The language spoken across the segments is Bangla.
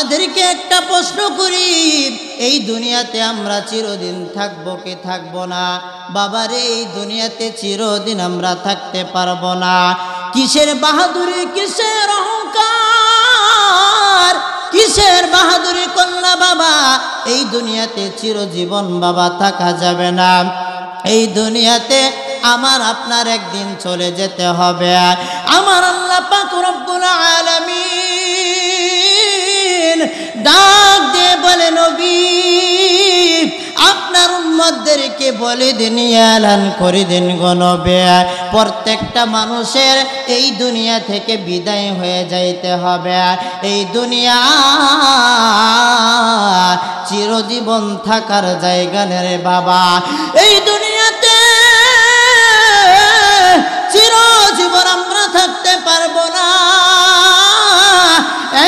আপনাদেরকে একটা প্রশ্ন করি, এই দুনিয়াতে আমরা চিরদিন থাকবো কি থাকবো না? বাবারে, এই দুনিয়াতে চিরদিন আমরা থাকতে পারবো না। কিসের বাহাদুরি, কিসের অহংকার, কিসের বাহাদুরি করলা বাবা? এই দুনিয়াতে চিরজীবন বাবা থাকা যাবে না। এই দুনিয়াতে আমার আপনার একদিন চলে যেতে হবে। আমার আল্লাহ পাক রব্বুল আলামিন ডাক দিয়ে বলে, নবী আপনার উম্মতদেরকে বলে দিন, এলান করে দিন গো নবী, প্রত্যেকটা মানুষের এই দুনিয়া থেকে বিদায় হয়ে যাইতে হবে। এই দুনিয়া চিরজীবন থাকার জায়গা নেই বাবা। এই দুনিয়াতে চিরজীবন আমরা থাকতে পারবো না।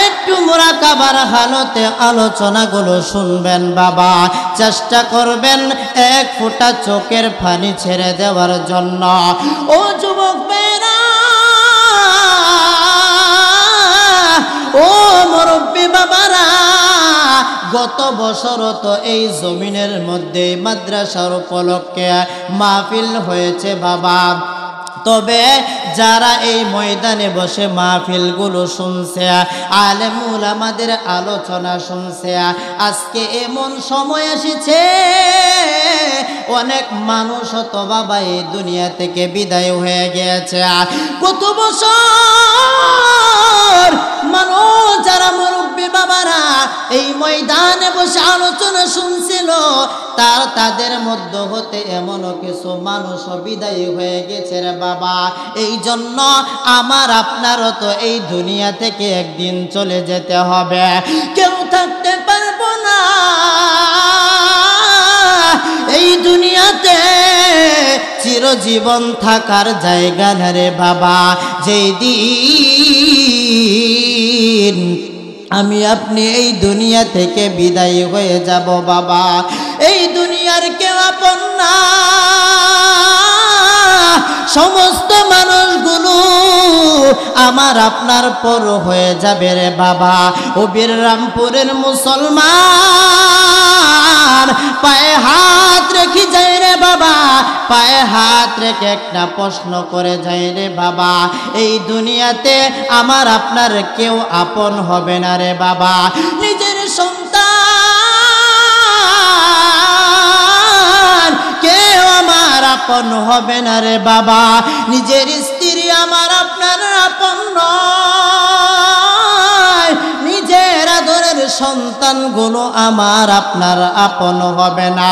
একটু মুরাকাবার হালতে আলোচনাগুলো শুনবেন বাবা, চেষ্টা করবেন এক ফোঁটা চোখের পানি ছেড়ে দেওয়ার জন্য। ও যুবক ভাইরা, ও মুরব্বী বাবারা, গত বছরও তো এই জমিনের মধ্যে মাদ্রাসার উপলক্ষে মাহফিল হয়েছে বাবা। তবে যারা এই ময়দানে বসে মাহফিলগুলো শুনছে, আলেম উলামাদের আলোচনা শুনছে, আজকে এমন সময় এসেছে অনেক মানুষ তো বাবা এই দুনিয়া থেকে বিদায় হয়ে গেছে। কত বছর মানুষ, যারা মুরব্বী বাবারা এই ময়দানে বসে আলোচনা শুনছিল, তাদের মধ্যে হতে এমনও কিছু মানুষ বিদায় হয়ে গেছে রে বাবা। এই জন্য আমার আপনারও তো এই দুনিয়া থেকে একদিন চলে যেতে হবে, কেউ থাকতে পারবো না। এই দুনিয়াতে চিরজীবন থাকার জায়গা না রে বাবা। যেই দিন আমি আপনি এই দুনিয়া থেকে বিদায় হয়ে যাব বাবা, এই দুনিয়ার কেউ আপন না। সমস্ত মানুষগুলো আমার আপনার পর হয়ে যাবে রে বাবা। ও বীররামপুরের মুসলমান, পায়ে হাত রেখে যায় রে বাবা, পায়ে হাত রেখে একটা প্রশ্ন করে যায় রে বাবা। এই দুনিয়াতে আমার আপনার কেউ আপন হবে না রে বাবা। নিজের সন্তান কেউ আমার আপন হবে না রে বাবা। নিজের স্ত্রী আমার আপনার আপন নয়, নিজের আদরের সন্তানগুলো আমার আপনার আপন হবে না।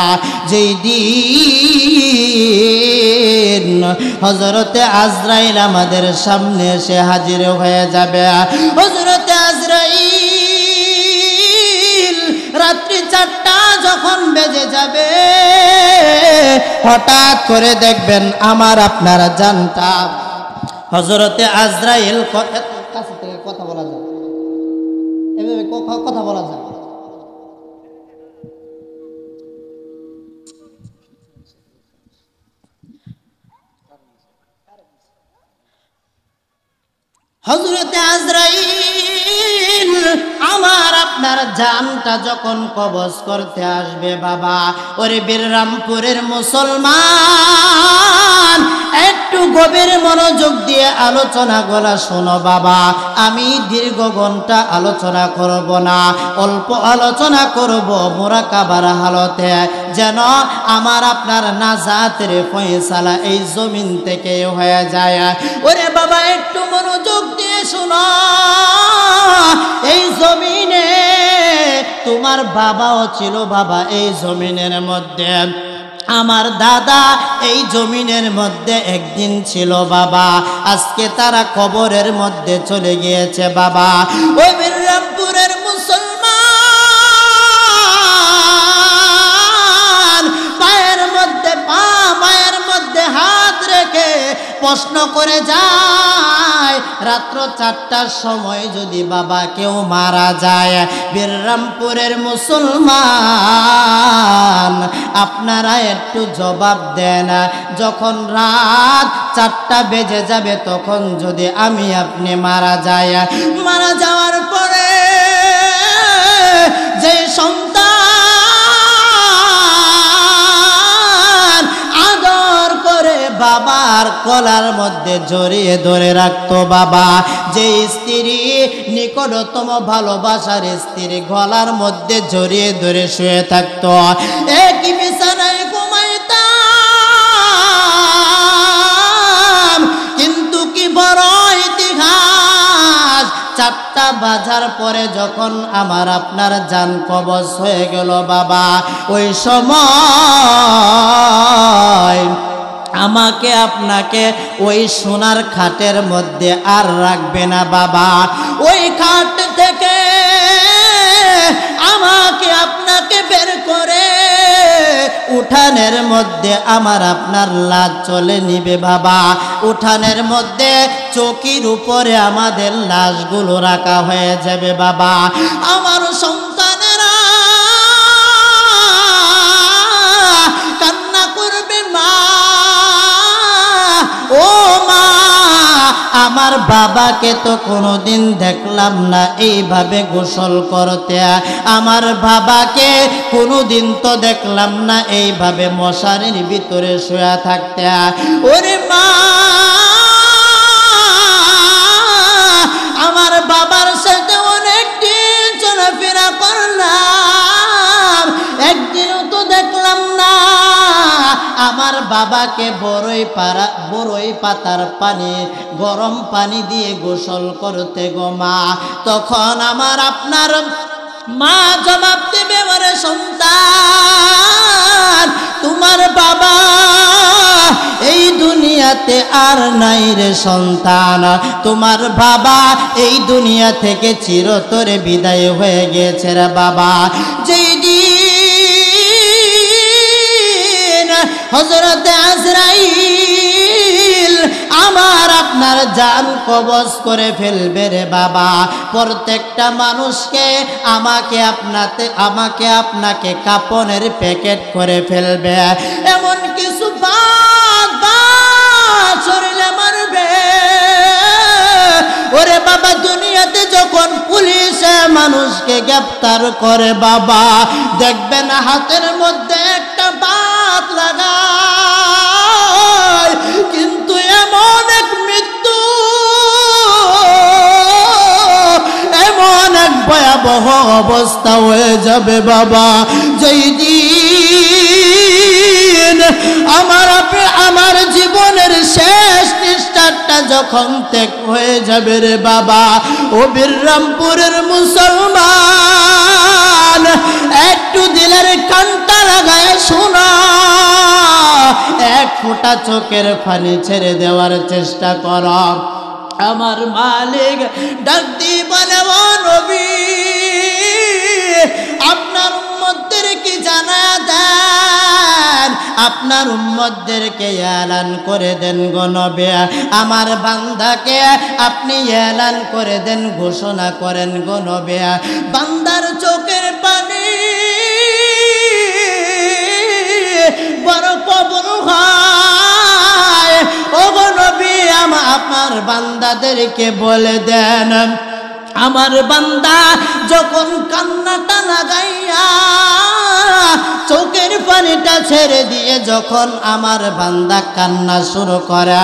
যেই দিন হযরতে আজরাইল আমাদের সামনে এসে হাজির হয়ে যাবে, হযরতে আজরাইল রাত্রি 4টা যখন বেজে যাবে, হঠাৎ করে দেখবেন আমার আপনার জানটা হযরতে আজরাইল কাছে থেকে কথা বলা যায়, এভাবে কথা বলা যায়। হযরতে আজরাইল আমার আপনার জানটা যখন কবজ করতে আসবে বাবা, ওরে বীররামপুরের মুসলমান, একটু গভীর মনোযোগ দিয়ে আলোচনা গুলা শোনো বাবা। আমি দীর্ঘ ঘন্টা আলোচনা করব না, অল্প আলোচনা করব মুরাকাবার হালতে, যেন আমার আপনার নাজাতের ফয়সালা এই জমিন থেকে হয়ে যায়। ওরে বাবা, একটু মনোযোগ দিয়ে শোনো। এই জমিনে তোমার বাবাও ছিল বাবা, এই জমিনের মধ্যে আমার দাদা এই জমিনের মধ্যে একদিন ছিল বাবা। আজকে তারা কবরের মধ্যে চলে গিয়েছে বাবা। ওই বীররামপুরের মুসলমান পায়ের মধ্যে পা, মায়ের মধ্যে হাত রেখে প্রশ্ন করে যায়, রাত্র 4টার সময় যদি বাবা কেউ মারা যায়, বীররামপুরের মুসলমান আপনারা একটু জবাব দেন, যখন রাত 4টা বেজে যাবে তখন যদি আমি আপনি মারা যায়, মারা যাওয়ার পরে আর কলার মধ্যে জড়িয়ে ধরে রাখতো বাবা। যে স্ত্রী নিকটতম ভালোবাসার স্ত্রী গলার মধ্যে জড়িয়ে ধরে শুয়ে থাকতো, একই বিছানায় ঘুমাইতাম। কিন্তু কি বড় ইতিহাস, 4টা বাজার পরে যখন আমার আপনার জান কবজ হয়ে গেল বাবা, ওই সময় আমাকে আপনাকে ওই সোনার খাটের মধ্যে আর রাখবে না বাবা। ওই খাট থেকে আমাকে আপনাকে বের করে উঠানের মধ্যে আমার আপনার লাশ চলে নিবে বাবা। উঠানের মধ্যে চৌকির উপরে আমাদের লাশগুলো রাখা হয়ে যাবে বাবা। আমার সন্তানেরা কান্না করবে, মা ও মা, আমার বাবাকে তো কোনোদিন দেখলাম না এইভাবে গোসল করতে, আমার বাবাকে কোনোদিন তো দেখলাম না এইভাবে মশারির ভিতরে শুয়ে থাকতে। ওরে মা, আমার বাবার সাথে অনেক দিন চলাফেরা করলাম, একদিনও তো দেখলাম না আমার বাবাকে বড়ই পাতার পানি, গরম পানি দিয়ে গোসল করতে গো মা। তখন আমার আপনার মা জবাব দেবে, ওরে সন্তান, তোমার বাবা এই দুনিয়াতে আর নাই রে সন্তান, তোমার বাবা এই দুনিয়া থেকে চিরতরে বিদায় হয়ে গেছে রে বাবা। যেই দিন হযরতে আজরাইল আমার আপনার জান কবজ করে ফেলবে রে বাবা, প্রত্যেকটা মানুষকে আমাকে আপনাকে কাপনের প্যাকেট করে ফেলবে, এমন কিছু শরীরে মারবে। ওরে বাবা, দুনিয়াতে যখন পুলিশে মানুষকে গ্রেফতার করে বাবা, দেখবেন হাতের মধ্যে একটা বাত লাগায়, কিন্তু এমন এক মৃত্যু, এমন এক ভয়াবহ অবস্থা হয়ে যাবে বাবা, যেই দিন আমার জীবনের শেষ নিষ্ঠাটা যখন ত্যাগ হয়ে যাবে রে বাবা। ও বীররামপুরের মুসলমান, একটু দিলের কানটা লাগায় শোনা, এক ফোঁটা চোখের পানি ছেড়ে দেওয়ার চেষ্টা কর। আমার মালিক ডাক দিয়ে বলে, ও নবী, আপনার উম্মতদেরকে জানায়া দেন, আপনার উম্মতদেরকে এলান করে দেন গো নবী, আমার বান্দাকে আপনি এলান করে দেন, ঘোষণা করেন গো নবী, বান্দার চোখের পানি বড় কবর হয়। ও গো নবী, আপনার বান্দাদেরকে বলে দেন, আমার বান্দা যখন কান্নাটা লাগাইয়া চোখের পানিটা ছেড়ে দিয়ে যখন আমার বান্দা কান্না শুরু করে,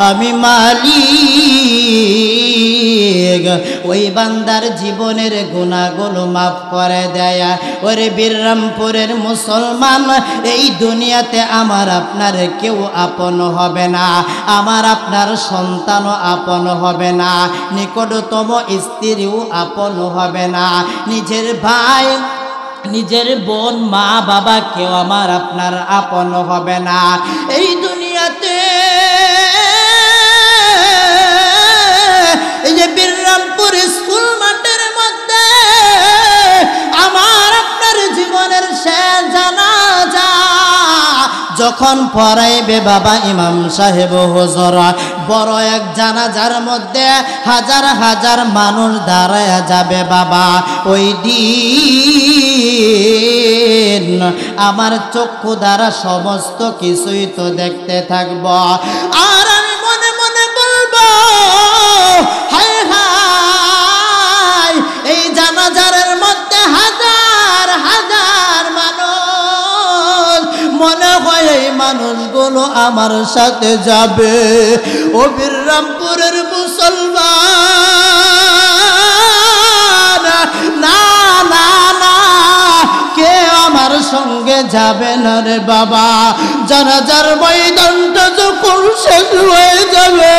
আমি মালিক ওই বান্দার জীবনের গুনাহগুলো মাফ করে দেয়। ওরে বীররামপুরের মুসলমান, এই দুনিয়াতে আমার আপনার কেউ আপন হবে না, আমার আপনার সন্তানও আপন হবে না, নিকটতম স্ত্রীও আপন হবে না, নিজের ভাই, নিজের বোন, মা বাবা কেউ আমার আপনার আপন হবে না। এই দুনিয়াতে এই যে বীররামপুর স্কুল মাঠের মধ্যে আমার আপনার জীবনের শেষ জানাজা যখন পড়াইবে বাবা ইমাম সাহেব হুজুর, বড় এক জানাজার মধ্যে হাজার হাজার মানুষ দাঁড়ায়া যাবে বাবা। ওই দিন আমার চক্ষু দ্বারা সমস্ত কিছুই তো দেখতে থাকব, আর আমি মনে মনে বলবো, হায় হায়, এই জানাজারের মধ্যে হাজার হাজার মানুষ, মনে হয় এই মানুষগুলো আমার সাথে যাবে। ও বীররামপুরের মুসলমান, না না না, কেউ আমার সঙ্গে যাবে না রে বাবা। জানাজার ময়দানটা যখন শেষ হয়ে যাবে,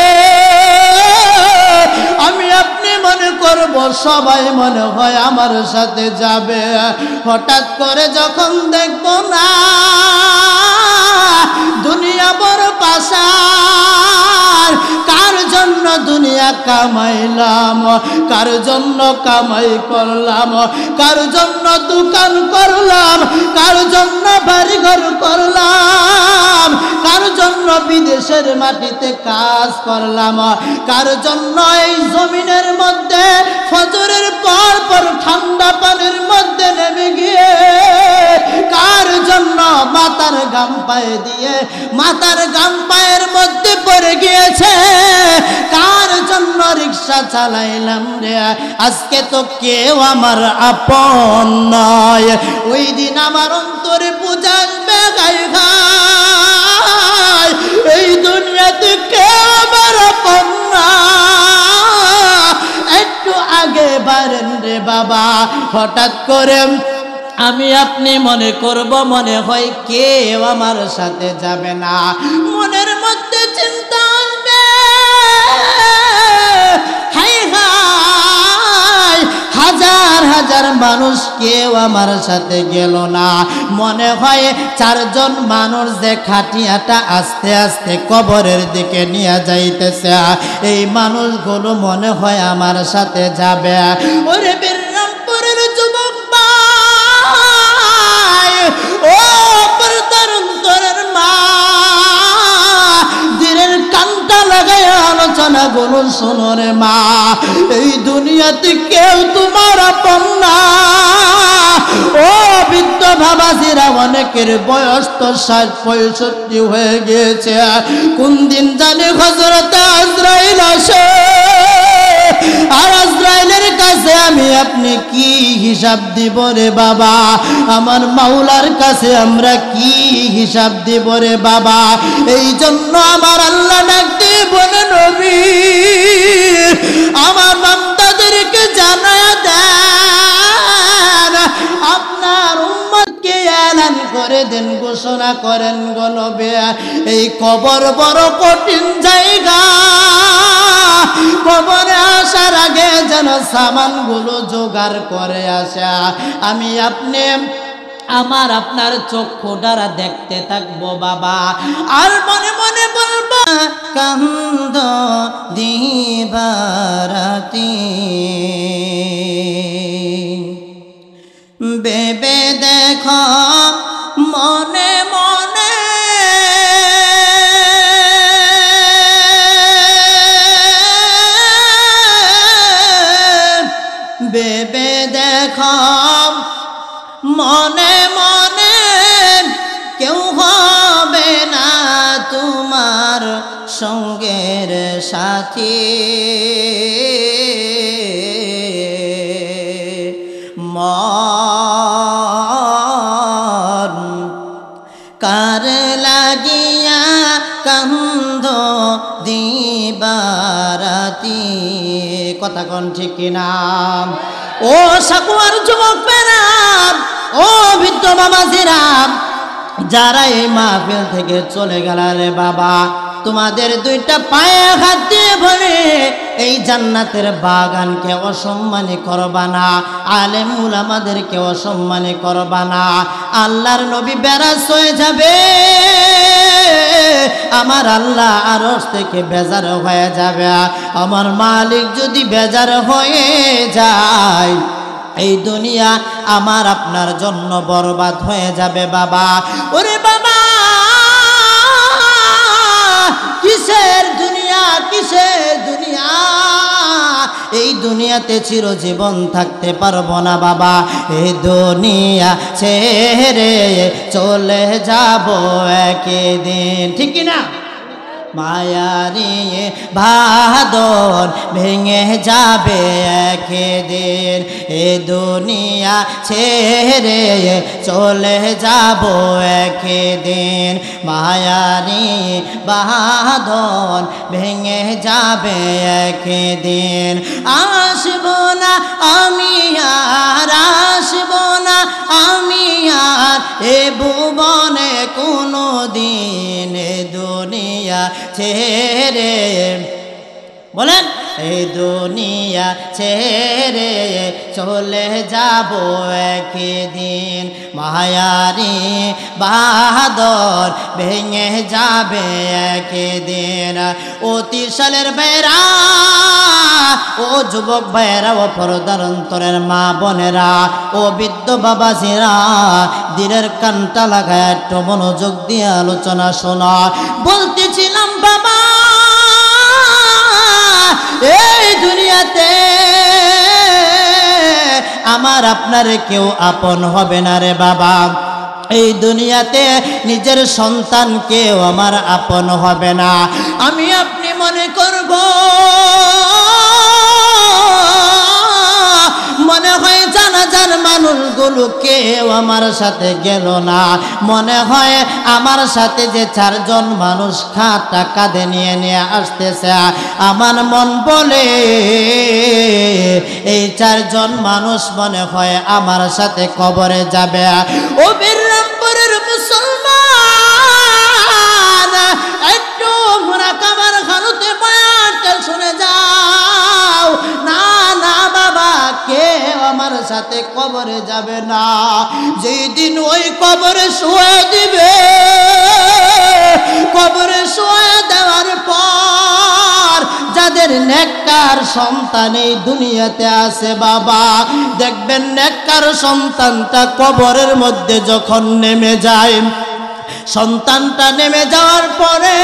আমি আপনি মনে করব সবাই মনে হয় আমার সাথে যাবে। হঠাৎ করে যখন দেখব না দুনিয়া বড় পাশার, কার জন্য দুনিয়া কামাইলাম, কার জন্য কামাই করলাম, কার জন্য দোকান করলাম, কার জন্য বাড়িঘর করলাম, কার জন্য বিদেশের মাটিতে কাজ করলাম, কার জন্য এই জমিনের মধ্যে ফজরের পর পর ঠান্ডা পানির মধ্যে নেমে গিয়ে, কার জন্য মাথার গাম পায়ে দিয়ে মাথার গাম পায়ের মধ্যে পড়ে গিয়েছে, কার জন্য রিক্সা চালাইলাম রে। আজকে তো কেউ আমার আপন নয়। ওই দিন আমার অন্তরে পূজা আসবে গাই গাই, এই দুনিয়াতে কেউ আমার আপন না। একটু আগে বাড়েন রে বাবা। হঠাৎ করে আমি আপনি মনে করব মনে হয় কেউ আমার সাথে যাবে না। মনের মধ্যে চিন্তা আসবে, হাই হাই হাজার হাজার মানুষ কেউ আমার সাথে গেল না। মনে হয় চারজন মানুষ যে খাটিয়াটা আস্তে আস্তে কবরের দিকে নিয়ে যাইতেছে, এই মানুষগুলো মনে হয় আমার সাথে যাবে। ওরে বীররামপুরের যুবক ভাই, ও পর্দার অন্তরের মা, দিনের কানটা লাগাই আলোচনা গুলো শোনো রে মা। এই দুনিয়াতে কেউ তোমার আপন না। ও বৃদ্ধ বাবাজিরা, অনেকের বয়স তো 60-65 হয়ে গিয়েছে। কোন দিন জানি হযরতে আজরাইল আসে, আর আজরাইলের কাছে আমি আপনি কি হিসাব দিব রে বাবা? আমার মাওলার কাছে আমরা কি হিসাব দিব রে বাবা? এই জন্য আমার আল্লাহ ডাক দিয়ে বলে, নবী আমার বান্দাদেরকে জানায়া দেন, আপনার উম্মতকে এলান করে দেন, ঘোষণা করেন গো নবী, এই কবর বড় কঠিন জায়গা। কবরে আসার আগে যেন সামানগুলো জোগাড় করে আসা। আমি আপনি আমার আপনার চক্ষু দ্বারা দেখতে থাকবো বাবা, আর মনে মনে বলবো কান্দ দিবারাতি, বেবে দেখো মনে মনে, বেবে দেখো মনে মনে, কেউ হবে না তোমার সঙ্গের সাথী। মন কার লাগিয়া কান্দ দিবারাতি, কথা কোন ঠিক কিনা? ও সাকুয়ার যুবক বেরাম, ও বৃদ্ধ বাবাজিরা, যারা এই মাহফিল থেকে চলে গেল রে বাবা, তোমাদের দুইটা পায়ে হাত দিয়ে বলে, এই জান্নাতের বাগানকে অসম্মানী করবা না, আলেম উলামাদেরকে অসম্মানী করবা না। আল্লাহর নবী বেরাস হয়ে যাবে, আমার আল্লাহ আরশ থেকে বেজার হয়ে যাবে। আমার মালিক যদি বেজার হয়ে যায়, এই দুনিয়া আমার আপনার জন্য বরবাদ হয়ে যাবে বাবা। ওরে বাবা, কিসের দুনিয়া, কিসের দুনিয়া? এই দুনিয়াতে চিরজীবন থাকতে পারবো না বাবা। এই দুনিয়া ছেড়ে চলে যাব একদিন, ঠিক কিনা? মায়ারি বাঁধন ভেঙে যাবে একদিন, এ দুনিয়া ছেড়ে চলে যাব একদিন, মায়ারি বাঁধন ভেঙে যাবে একদিন। আসব না আমি আর, আসব না আমি আর এ ভুবনে কোনো দিন, এ দুনিয়া ছেড়ে, বলেন, এই দুনিয়া ছেড়ে চলে যাব একদিন, মায়ারি বাঁধন ভেঙে যাবে একদিন। অতি সালের বেড়া, ও যুবক ভাইয়েরা, ও পর্দার অন্তরের মা বোনেরা, ও বৃদ্ধ বাবাজিরা, দিনের কানটা লাগায় একটু মনোযোগ দিয়ে আলোচনা শোনা। বলতেছিলাম বাবা, এই দুনিয়াতে আমার আপনার কেউ আপন হবে না রে বাবা। এই দুনিয়াতে নিজের সন্তান কেউ আমার আপন হবে না। আমি আপনি মনে করব, মনে হয় জানাজার মানুষগুলো কেউ আমার সাথে গেল না, মনে হয় আমার সাথে যে চারজন মানুষ খাটা কাঁধে নিয়ে নিয়ে আসতেছে, আমার মন বলে এই চারজন মানুষ মনে হয় আমার সাথে কবরে যাবে। ও বীররামপুরের মুসলমান, একটু মুরাকাবার খানুতে বয়ানটা শুনে যাও। না না বাবা, কেউ আমার সাথে কবরে যাবে না। যেই দিন ওই কবরে শুয়ে দিবে, কবরে শুয়ে দেওয়ার পর যাদের নেককার সন্তান এই দুনিয়াতে আছে বাবা, দেখবেন নেককার সন্তানটা কবরের মধ্যে যখন নেমে যায়, সন্তানটা নেমে যাওয়ার পরে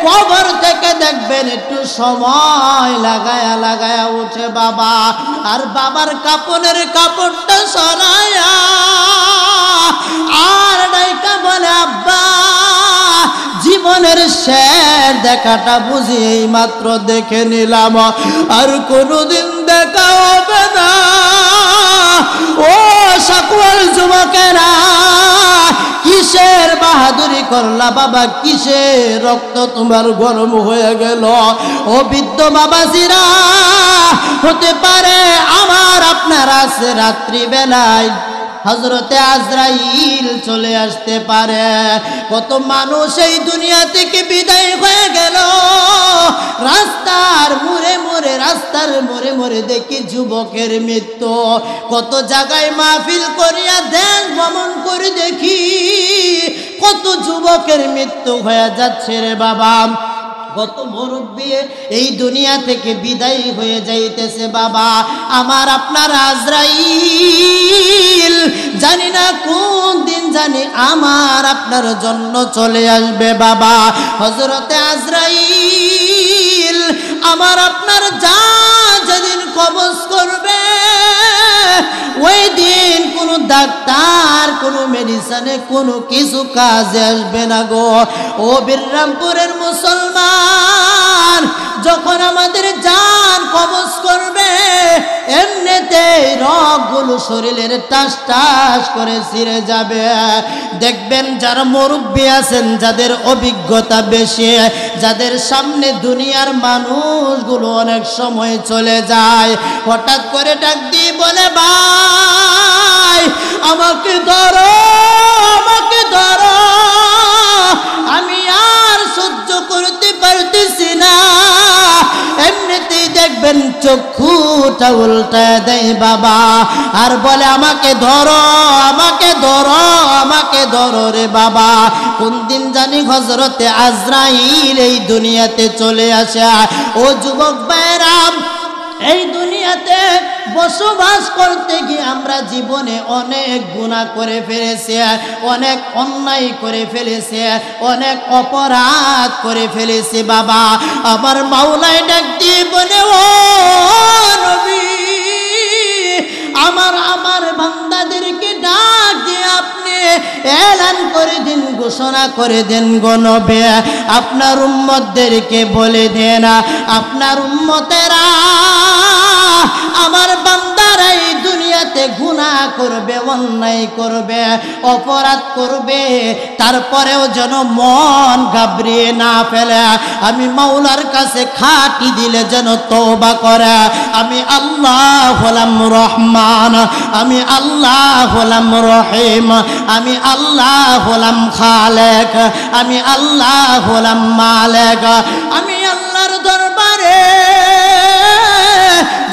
কবর থেকে দেখবেন একটু সময় লাগায়া লাগায়া উঠে বাবা, আর বাবার কাপড়ের কাপড়টা সরায়া আর ডাইকা বলে, আব্বা জীবনের শেষ দেখাটা বুঝি এই মাত্র দেখে নিলাম, আর কোনোদিন দেখা হবে না। ও সকল যুবকেরা, কিসের বাহাদুরি করলা বাবা, কিসের রক্ত তোমার গরম হয়ে গেল? ও বৃদ্ধ বাবাজিরা, হতে পারে আমার আপনার আছে রাত্রিবেলায় হযরতে আজরাইল চলে আসতে পারে। কত মানুষ এই দুনিয়া থেকে বিদায় হয়ে গেল, রাস্তার মোড়ে মোড়ে, রাস্তার মোড়ে মোড়ে দেখি যুবকের মৃত্যু। কত জায়গায় মাহফিল করিয়া দেশ ভ্রমণ করে দেখি কত যুবকের মৃত্যু হয়ে যাচ্ছে রে বাবা। কত মুরব্বি এই দুনিয়া থেকে বিদায় হয়ে যাইতেছে বাবা। আমার আপনার আজরাইল জানি না কোন দিন জানি আমার আপনার জন্য চলে আসবে বাবা। হযরতে আজরাইল আমার আপনার যা যেদিন কবজ করবে, ওই দিন কোনো ডাক্তার, কোনো মেডিসিনে কোনো কিছু কাজে আসবে না গো। ও বীররামপুরের মুসলমান, যখন আমাদের জান কবজ করবে, এমনিতেই রগগুলো শরীরের টাস টাস করে ছিঁড়ে যাবে। দেখবেন যারা মুরব্বী আছেন, যাদের অভিজ্ঞতা বেশি, যাদের সামনে দুনিয়ার মানুষগুলো অনেক সময় চলে যায়, হঠাৎ করে ডাক দিয়ে বলে, ভাই আমাকে ধরো, আমাকে ধরো, আমি আর সহ্য করতে পারতেছি না। এমনিতেই দেখবেন চক্ষুটা উল্টায় দেয় বাবা, আর বলে আমাকে ধরো, আমাকে ধরো, আমাকে ধরো রে বাবা। কোন দিন জানি হযরতে আজরাইল এই দুনিয়াতে চলে আসে। ও যুবক ভাইরাম, এই দুনিয়াতে বসবাস করতে গিয়ে আমরা জীবনে অনেক গুনাহ করে ফেলেছি, অনেক অন্যায় করে ফেলেছি, অনেক অপরাধ করে ফেলেছি বাবা। আমার মাওলাই ডাক দিয়ে বলে, ও নবী, আমার বান্দাদেরকে ডাক দিয়ে আপনি এলান করে দিন, ঘোষণা ঘোষণা করে দেন গো নবী, আপনার উম্মতদেরকে বলে দেন, আপনার উম্মতেরা আমার বান্দারা এই দুনিয়াতে গুনাহ করবে, অন্যায় করবে, অপরাধ করবে, তারপরেও যেন মন ঘাবড়িয়ে না ফেলে, আমি মাওলার কাছে খাটি দিলে যেন তওবা করে। আমি আল্লাহ হলাম রহমান, আমি আল্লাহ হলাম রহিম, আমি আল্লাহ হলাম খালেক, আমি আল্লাহ হলাম মালেক। আমি আল্লাহর দরবারে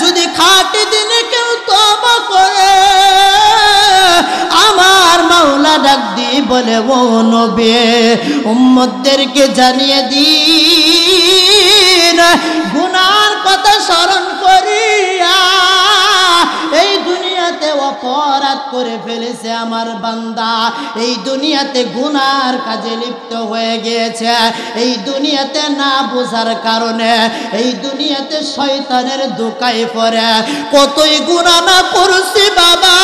যদি খাটি দিনে কেউ তওবা করে, আমার মাওলা ডাক দিয়ে বলে, ও নবী উম্মতদেরকে জানিয়ে দিন, গুনার কথা স্মরণ করিয়া এই দুনিয়াতে অপরাধ করে ফেলেছে আমার বান্দা, এই দুনিয়াতে গুনার কাজে লিপ্ত হয়ে গিয়েছে, এই দুনিয়াতে না বোঝার কারণে এই দুনিয়াতে শয়তানের ধোঁকায় পড়ে কতই গুনাহ না করছি বাবা।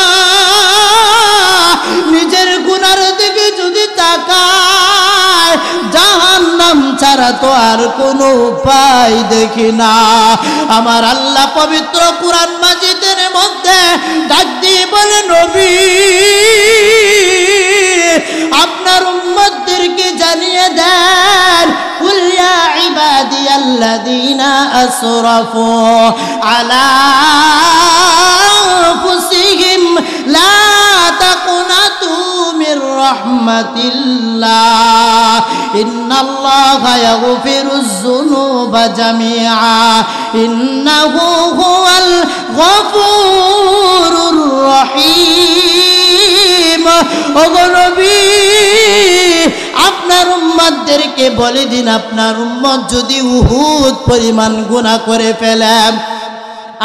নিজের গুনার দিকে যদি তাকায় জাহান্নাম ছাড়া তো আর কোনো উপায় দেখি না। আমার আল্লাহ পবিত্র কুরআন মাজিদের মধ্যে ডাক দিয়ে বলে, নবী আপনার উম্মতদেরকে জানিয়ে দেন, কুল ইয়া ইবাদিয়াল্লাযীনা আসরাফু আলা আনফুসিহিম লা তাকুনাতু মির রাহমাতিল্লাহ ইন্নাল্লাহা ইয়াগফিরুয যুনুবা জামিআ ইন্নাহু হুয়াল গফুরুর রহিম। ওগো নবী আপনার উম্মতদেরকে বলে দিন, আপনার উম্মত যদি উহুদ পরিমাণ গুনাহ করে ফেলে,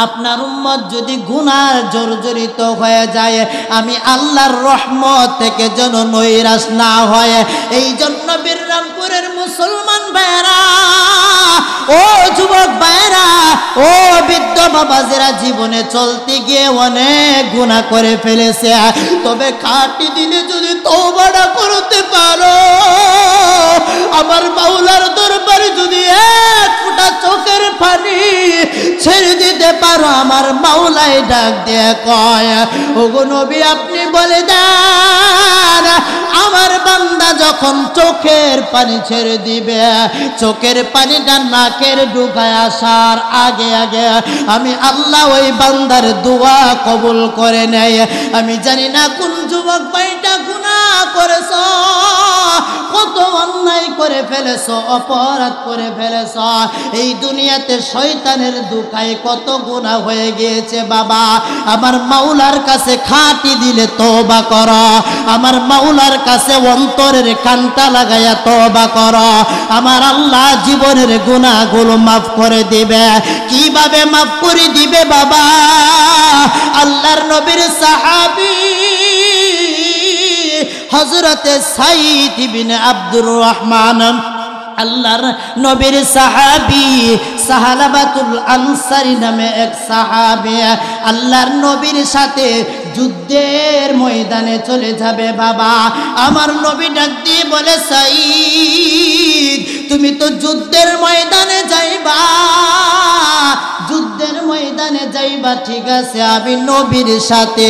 আপনার উম্মত যদি গুনার জর্জরিত হয়ে যায়, আমি আল্লাহর রহমত থেকে যেন নৈরাশ না হয়। এই জন্য বীররামপুরের মুসলমান ভাইরা, ও যুবক ভাইরা, ও বৃদ্ধ বাবাজিরা, জীবনে চলতে গিয়ে অনেক গুনাহ করে ফেলেছে, তবে খাঁটি দিলে যদি তওবাটা করতে পারো, আমার মাওলার দরবারে যদি এক ফোঁটা চোখের পানি ছেড়ে দিতে পারো, আমার মাওলাই ডাক দিয়ে কয়, ওগো নবী আপনি বলে দেন, আমার বান্দা যখন চোখের পানি ছেড়ে দিবে, চোখের পানিটা নাকের ঢুকায় আসার আগে আগে আমি আল্লাহ ওই বান্দার দোয়া কবুল করে নেয়। আমি জানি না কোন যুবক ভাইটা গুনাহ করেছ, কত অন্যায় করে ফেলেছ, অপরাধ করে ফেলেছ, এই দুনিয়াতে শয়তানের ধোঁকায় কত গুনাহ হয়ে গিয়েছে বাবা। আমার মাওলার কাছে খাঁটি দিলে তওবা কর, আমার মাওলার কাছে অন্তরের কানটা লাগাইয়া তওবা কর, আমার আল্লাহ জীবনের গুনাহগুলো মাফ করে দিবে। কিভাবে মাফ করে দিবে বাবা? আল্লাহর নবীর সাহাবী হযরতে সাঈদ ইবনে আব্দুর রহমান, আল্লাহর নবীর সাহাবী সাহালাবাতুল আনসারী নামে এক সাহাবী আল্লাহর নবীর সাথে যুদ্ধের ময়দানে চলে যাবে বাবা। আমার নবী ডাক দিয়ে বলে, সাঈদ তুমি তো যুদ্ধের ময়দানে যাইবা, যুদ্ধের ময়দানে যাইবা ঠিক আছে, আমি নবীর সাথে,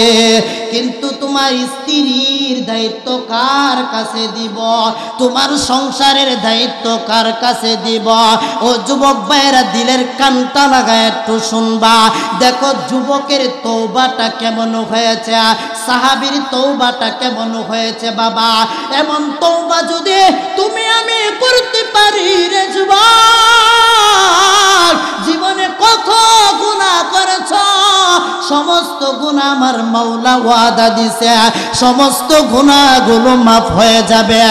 কিন্তু তোমার স্ত্রীর দায়িত্ব কার কাছে দিব, তোমার সংসারের দায়িত্ব কার কাছে দিব? ও যুবক ভাইরা দিলের কানটা লাগায় একটু শুনবা, দেখো যুবকের তওবাটা কেমন হয়েছে, সাহাবীর তওবাটা কেমন হয়েছে বাবা। এমন তওবা যদি তুমি আমি করতে পারি রে যুবক, জীবনে কত গুনাহ করেছ, সমস্ত গুনাহ আমার মাওলা ওয়াদা দিছে, সমস্ত গুনাহগুলো মাফ হয়ে যাবে।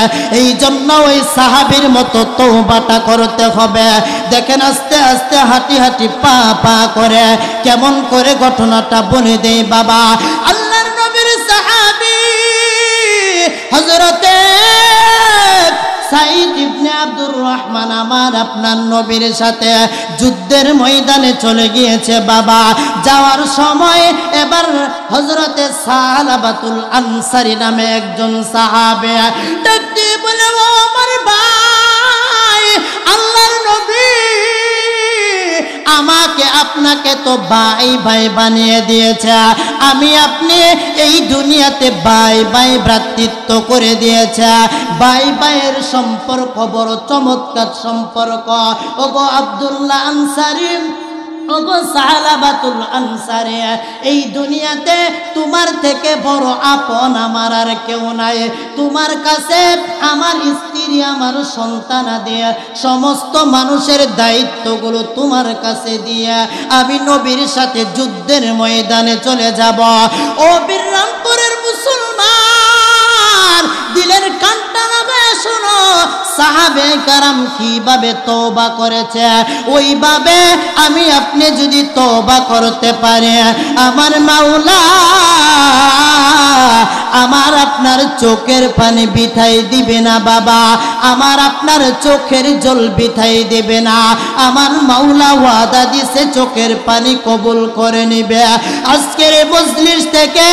এই জন্য ওই সাহাবীর মতো তওবাটা করতে হবে। দেখেন আস্তে আস্তে হাঁটি হাঁটি পা পা করে কেমন করে ঘটনাটা বলে দেই বাবা। আল্লাহর নবীর সাহাবী হযরতে সাইদ ইবনে আব্দুর রহমান আমার আপনার নবীর সাথে যুদ্ধের ময়দানে চলে গিয়েছে বাবা। যাওয়ার সময় এবার হযরতে সালাবাতুল আনসারী নামে একজন সাহাবে ডাকতে বলে, ও আমার ভাই, আল্লাহর নবী আমাকে আপনাকে তো ভাই ভাই বানিয়ে দিয়েছে, আমি আপনি এই দুনিয়াতে ভাই ভাই ভ্রাতৃত্ব করে দিয়েছে। ভাই ভাইয়ের সম্পর্ক বড় চমৎকার সম্পর্ক। ওগো আব্দুল্লাহ আনসারী, ওগো সালাবাতুল আনসারী, এই দুনিয়াতে তোমার থেকে বড় আপন আমার আর কেউ নাই। তোমার কাছে আমার স্ত্রী, আমার সন্তানাদি, সমস্ত মানুষের দায়িত্বগুলো তোমার কাছে দিয়ে আমি নবীর সাথে যুদ্ধের ময়দানে চলে যাব। ও বীররামপুরের মুসলমান, দিলের কানটা লাগায় শোনো, সাহাবে কারাম কিভাবে তওবা করেছে, ওইভাবে আমি আপনি যদি তওবা করতে পারে, আমার মাওলা আমার আপনার চোখের পানি বিথাই দিবে না বাবা, আমার আপনার চোখের জল বিথাই দিবে না। আমার মাওলা ওয়াদা দিছে চোখের পানি কবুল করে নিবে। আজকের মজলিস থেকে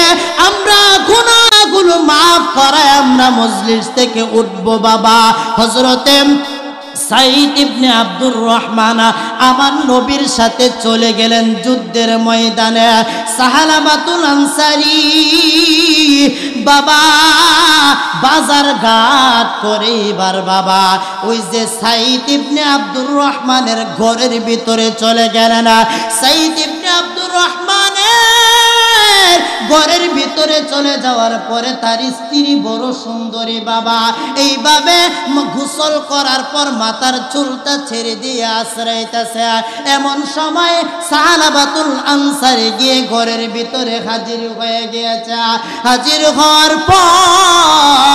আমরা গুনাহগুলো মাফ করায় আমরা মজলিস থেকে উঠবো বাবা। হযরতে সাইদ ইবনে আব্দুর রহমান আমার নবীর সাথে চলে গেলেন যুদ্ধের ময়দানে। সাহালাবাতুল আনসারী বাবা বাজার ঘাট করে এবার বাবা ওই যে সাইদ ইবনে আব্দুর রহমানের ঘরের ভিতরে চলে গেলেন। সাইদ ইবনে আব্দুর রহমানের ঘরের ভিতরে চলে যাওয়ার পরে তার স্ত্রী বড় সুন্দরী বাবা, এইভাবে গোসল করার পর মাথার চুলটা ছেড়ে দিয়ে আশ্রয়তেছে। এমন সময় সালাবাতুল আনসারী গিয়ে ঘরের ভিতরে হাজির হয়ে গিয়েছে। হাজির হওয়ার পর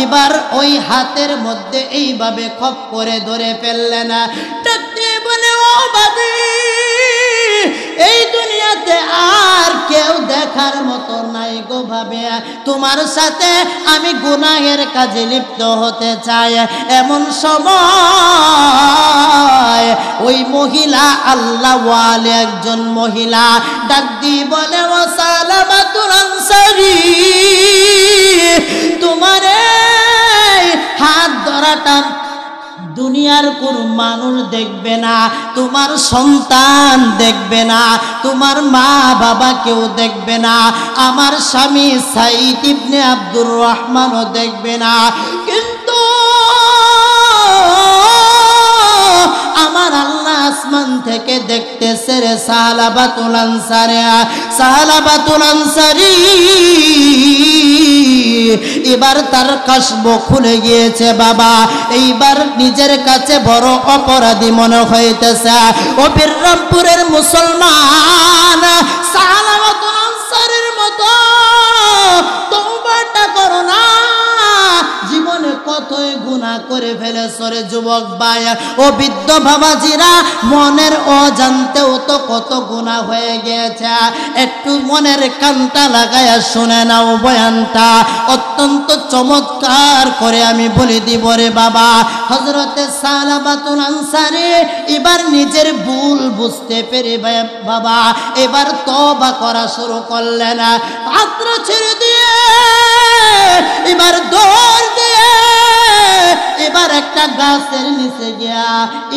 এবার ওই হাতের মধ্যে এইভাবে খপ করে ধরে ফেললেন। ডাকতে বলে, ও বাবি, এই দুনিয়াতে আর কেউ দেখার মতো নাই গো ভাবে, তোমার সাথে আমি গুনাহের কাজে লিপ্ত হতে চাই। এমন সময় ওই মহিলা আল্লাহ ওয়ালি একজন মহিলা ডাক দিয়ে বলে, ও সালাবাতুল আনসারী, তোমার হাত ধরাটা দুনিয়ার কোন মানুষ দেখবে না, তোমার সন্তান দেখবে না, তোমার মা বাবা কেউ দেখবে না, আমার স্বামী সাইদ ইবনে আব্দুর রহমানও দেখবে না, কিন্তু আমার আল্লাহ আসমান থেকে দেখতেছে রে সাহালাবাতুল আনসারী। সাহালাবাতুল আনসারী এবার তার কাশব খুলে গিয়েছে বাবা। এইবার নিজের কাছে বড় অপরাধী মনে হইতেছে। ও বীররামপুরের মুসলমান, সাহালাবাতুল আনসারীর মতো তওবাটা করো না। জীবনে কতই গুনাহ করে ফেলেছো রে যুবক ভাই, ও বৃদ্ধ বাবাজিরা, মনের অজান্তেও তো কত গুনাহ হয়ে গিয়েছে। একটু মনের কানটা লাগায়া শুনে নাও বয়ানটা, অত্যন্ত চমৎকার করে আমি বলে দিব রে বাবা। হযরতে সালাবাতুল আনসারী এবার নিজের ভুল বুঝতে পেরে বাবা এবার তওবা করা শুরু করলেন। পাত্র ছেড়ে দিয়ে এবার দৌড় দিয়ে এবার একটা গাছের নিচে গিয়া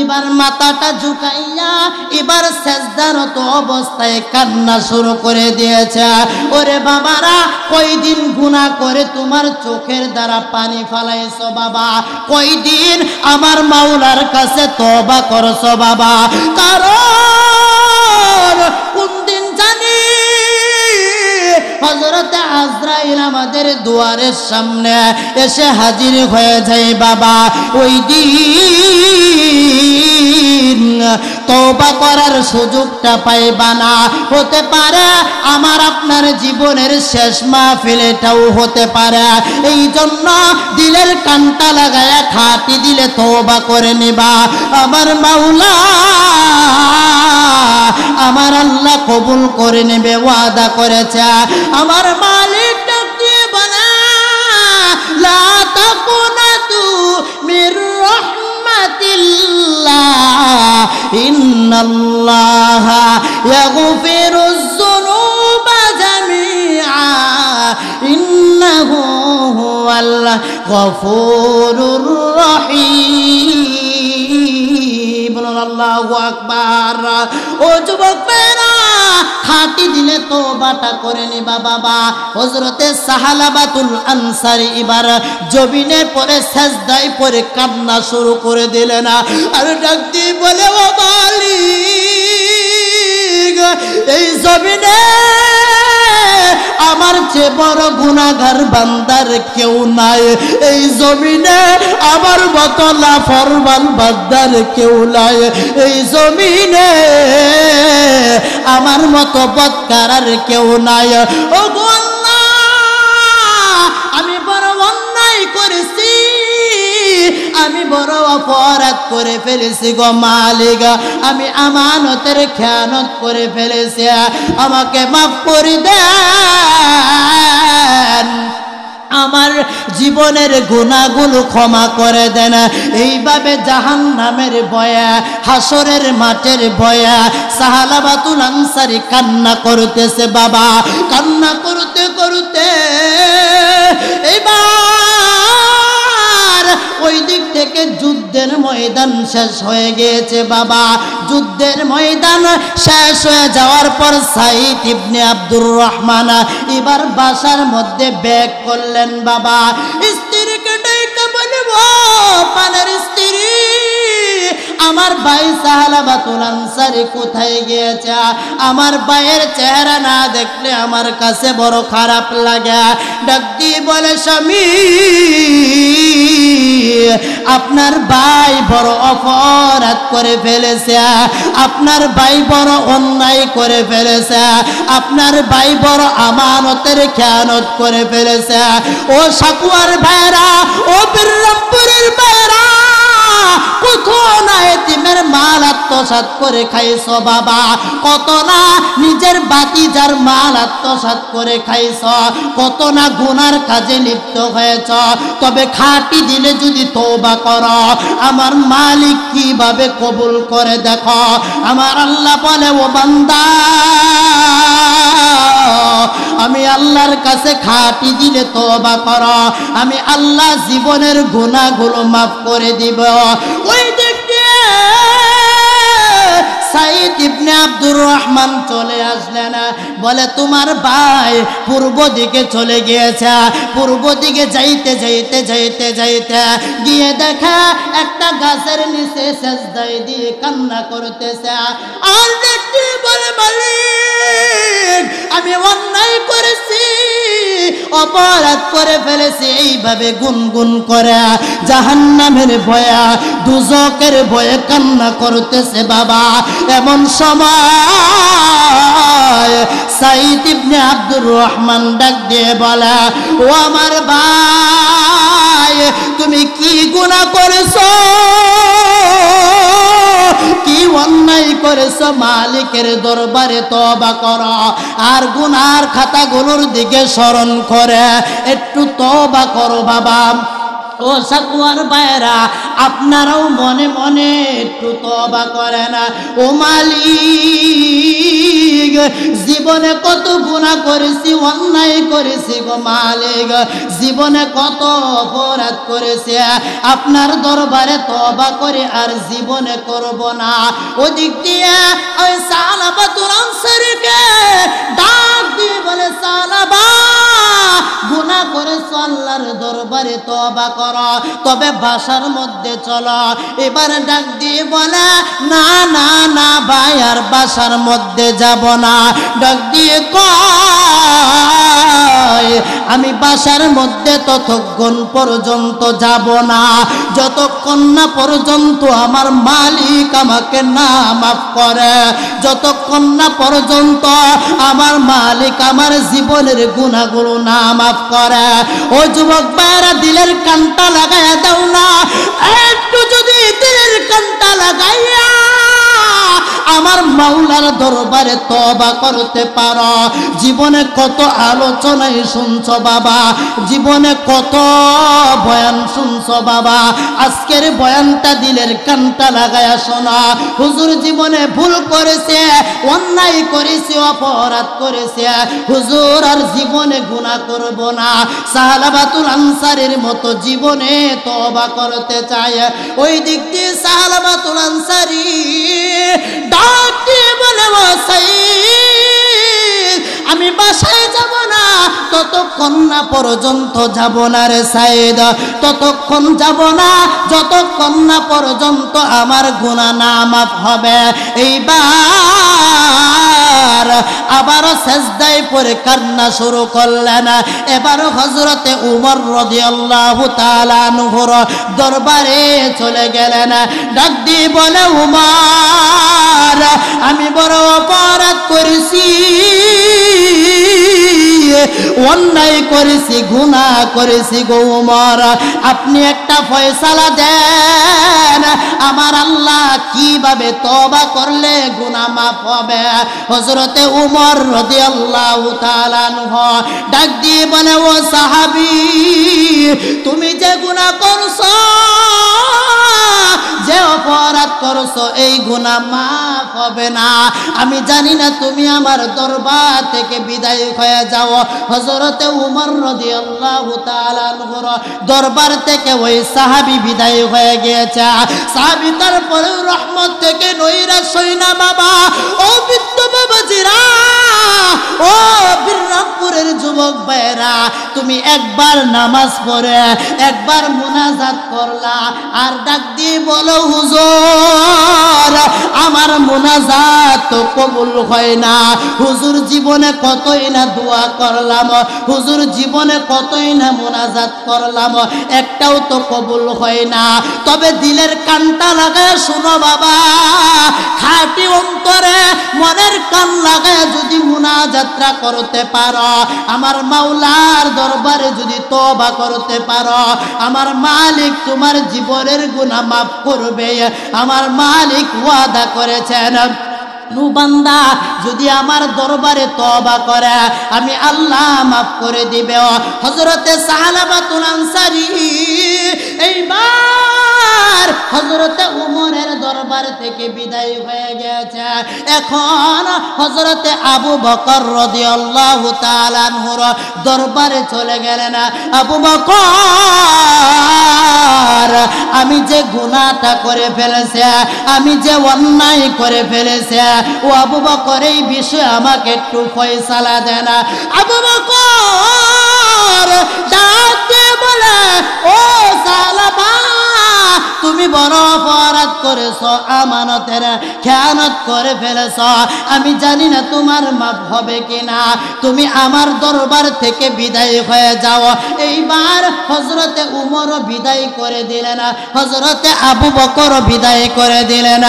এবার মাথাটা ঝুঁকাইয়া এবার সেজদারত অবস্থায় কান্না শুরু করে দিয়েছে। ওরে বাবারা, কয়দিন গুনাহ করে তোমার চোখের দ্বারা পানি ফালাইছো বাবা, কয়দিন আমার মাওলার কাছে তওবা করছো বাবা, কারণ কোন দিন জানি হযরতে আজরাইল আমাদের দুয়ারের সামনে এসে হাজির হয়ে যায় বাবা। ওই দিন তওবা করার সুযোগটা পাইবা না, হতে পারে আমার আপনার জীবনের শেষ মাহফিল এটাও হতে পারে। এই জন্য দিলের কানটা লাগায়া খাটি দিলে তওবা করে নিবা। আমার মাওলা আমার আল্লাহ কবুল করে নেবে, ওয়াদা করেছে। আমার মালিক ডাক দিয়ে বলে, লা তাকুনাত মির রাহমাতিল্লাহ ইন্নাল্লাহা ইয়াগফিরুয যুনুবা জামিআ ইন্নাহু হুয়াল গফুরুর রহিম। আল্লাহু আকবার। ও যুবকেরা, খাঁটি দিলে তওবাটা করে নিবা বাবা। হযরতে সাহালাবাতুল আনসারী এবার জমিনের পরে সাজদায় পরে কান্না শুরু করে দিলেন আর ডাক দিয়ে বলে, ও মালিক, এই জমিনে আমার চেয়ে বড় গুনাহগার বান্দার কেউ নাই, এই জমিনে আমার মতো নাফরমান বান্দার কেউ নাই, এই জমিনে আমার মতো বদকার কেউ নাই। ও গো আল্লাহ, আমি বড় অন্যায় করেছি, আমি বড় অপরাধ করে ফেলেছি গো মালিক, আমি আমানতের খেয়ানত করে ফেলেছি, আমাকে মাফ করে দেন, আমার জীবনের গুনাহগুলো ক্ষমা করে দেন। এইভাবে জাহান্নামের ভয়ে, হাসরের মাঠের ভয়ে সাহালাবাতুল আনসারী কান্না করতেছে বাবা। কান্না করতে করতে এবার ওই দিক থেকে যুদ্ধের ময়দান শেষ হয়ে গিয়েছে বাবা। যুদ্ধের ময়দান শেষ হয়ে যাওয়ার পর সাইদ ইবনে আব্দুর রহমান এবার বাসার মধ্যে ব্যাগ করলেন বাবা। স্ত্রীকে ডেকে বলে, ও পানের স্ত্রী, আমার ভাই সাহালাবাতুল আনসারী কোথায় গিয়েছে? আমার ভাইয়ের চেহারা না দেখলে আমার কাছে বড় খারাপ লাগে। ডাক দিয়ে বলে, স্বামী, আপনার ভাই বড় অপরাধ করে ফেলেছে, আপনার ভাই বড় অন্যায় করে ফেলেছে, আপনার ভাই বড় আমানতের খেয়ানত করে ফেলেছে। ও সাকুয়ার ভাইরা, ও বীররামপুরের ভাইরা, কত না এতিমের মাল আত্মসাৎ করে খাইছ বাবা, কত না নিজের বাতিজার মাল আত্মসাৎ করে খাইছ, কত না গুনার কাজে লিপ্ত হয়েছ। তবে খাঁটি দিলে যদি তওবা করো, আমার মালিক কিভাবে কবুল করে দেখো। আমার আল্লাহ বলে, ও বান্দা, আমি আল্লাহর কাছে খাঁটি দিলে তওবা করো, আমি আল্লাহ জীবনের গুনাহগুলো মাফ করে দিব। ওই দেখতে সাইদ ইবনে আব্দুর রহমান চলে আসলেন, বলে, তোমার ভাই পূর্ব দিকে চলে গিয়েছে। পূর্ব দিকে যাইতে যাইতে যাইতে যাইতে গিয়ে দেখা একটা গাছের নিচে সেজদায় দিয়ে কান্না করতেছে। আর দেখতে বলে, মালিক, আমি অন্যায় করেছি, অপরাধ করে ফেলেছি। এইভাবে গুনগুন করে জাহান্নামের ভয়ে, দুজকের ভয়ে কান্না করতেছে বাবা। এমন সময় সাইদ ইবনে আব্দুর রহমান ডাক দিয়ে বলে, ও আমার ভাই, তুমি কি গুনাহ করেছো, কি অন্যায় করেছো? মালিকের দরবারে তওবা করো, আর গুনার খাতাগুলোর দিকে স্মরণ করে একটু তওবা করো বাবা। ও সাকুয়ার ভাইরা, আপনারাও মনে মনে একটু তওবা করেন। ও মালিক, জীবনে কত গুনাহ করেছি, অন্যায় করেছি গো মালিক, জীবনে কত অপরাধ করেছি, আপনার দরবারে তওবা করে আর জীবনে করব না। ওদিক দিয়ে ওই সাহালাবাতুল আনসারীকে ডাক দিয়ে বলে, সাহাবা, গুনাহ করেছো, আল্লাহর দরবারে তওবা করো, তবে বাসার মধ্যে চলো। এবার ডাক দিয়ে বলে, না না না ভাই, আর বাসার মধ্যে যাব না। ডাক দিয়ে কয়, আমি বাসার মধ্যে ততক্ষণ পর্যন্ত যাব না যতক্ষণ না পর্যন্ত আমার মালিক আমাকে না মাফ করে, যতক্ষণ না পর্যন্ত আমার মালিক আমার জীবনের গুনাহগুলো না মাফ করে। ও যুবক ভাইরা, দিলের কানটা লাগাইয়া দাও না, একটু যদি দিলের কানটা লাগাইয়া আমার মাওলার দরবারে তওবা করতে পারো। জীবনে কত আলোচনায় শুনছো বাবা, জীবনে কত বয়ান শুনছো বাবা, আজকের বয়ানটা দিলের কানটা লাগায়া শোনা। হুজুর জীবনে ভুল করেছে, অন্যায় করেছে, অপরাধ করেছে, হুজুর আর জীবনে গুনাহ করব না। সাহাবাতুল আনসারের মতো জীবনে তওবা করতে চায়। ওই দিক দিয়ে সাহাবাতুল আনসারী ডাক দিয়ে বলে, ও সাইদ, আমি বাসায় যাব না ততক্ষণ না পর্যন্ত যাব না রে সাইদ, ততক্ষণ যাব না যতক্ষণ না পর্যন্ত আমার গুনাহ না মাফ হবে। এইবার আবারও সেজদায় পড়ে কান্না শুরু করলেন। এবারও হযরতে উমর রাদিয়াল্লাহু তাআলা আনহুর দরবারে চলে গেলেন। ডাক দিয়ে বলে, উমর, আমি বড় অপরাধ করেছি, অন্যায় করেছি, গুনাহ করেছি গো উমর, আপনি একটা ফয়সালা দেন, আমার আল্লাহ কিভাবে তওবা করলে গুনাহ মাফ হবে। হযরতে উমর রাদিয়াল্লাহু তাআলা আনহু ডাক দিয়ে বলে, ও সাহাবী, তুমি যে গুনাহ করছো, যে অপরাধ করছো, এই গুনাহ মাফ হবে না। আমি জানি না তুমি আমার দরবার থেকে বিদায় হয়ে যাও। হযরতে উমর রাদিয়াল্লাহু তাআলা আনহুর দরবার থেকে ওই সাহাবী বিদায় হয়ে গিয়েছে। সাহাবী তারপরে রহমত থেকে নৈরাশ হই না বাবা। ও বৃদ্ধ বাবাজিরা, ও বীররামপুরের যুবক ভাইরা, তুমি একবার নামাজ পড়ে একবার মুনাজাত করলা আর ডাক দিয়ে বলো, হুজুর আমার মুনাজাত তো কবুল হয় না। হুজুর জীবনে কতই না দোয়া করলাম, হুজুর জীবনে কতই না মুনাজাত করলাম, একটাও তো কবুল হয় না। তবে দিলের কানটা লাগায় শুনো বাবা, খাঁটি অন্তরে মনের কান লাগায় যদি মুনাজাতটা করতে পারো, আমার মাওলার দরবারে যদি তওবা করতে পারো, আমার মালিক তোমার জীবনের গুনাহ মাফ করবে। আমার মালিক ওয়াদা করেছেন, বান্দা যদি আমার দরবারে তওবা করে আমি আল্লাহ মাফ করে দিবে। হযরতে সাহাবাতুল আনসারী এইবার হযরতে উমরের দরবার থেকে বিদায় হয়ে গেছে। এখন হযরতে আবু বকর রাদিয়াল্লাহু তাআলা আনহুর দরবারে চলে গেলেন। আবু বকর, আমি যে গুনাহটা করে ফেলেছি, আমি যে অন্যায় করে ফেলেছি, ও আবু বকর এই বিষয়ে আমাকে একটু ফয়সালা দেন। আবু বকর ডাক দিয়ে বলে, ও সালাবা, তুমি বড় অপরাধ করেছো, আমানতের খেয়ানত করে ফেলেছো, আমি জানি না তোমার মাফ হবে কিনা, তুমি আমার দরবার থেকে বিদায় হয়ে যাও। এইবার হযরতে উমরও বিদায় করে দিলেন, হযরতে আবু বকরও বিদায় করে দিলেন।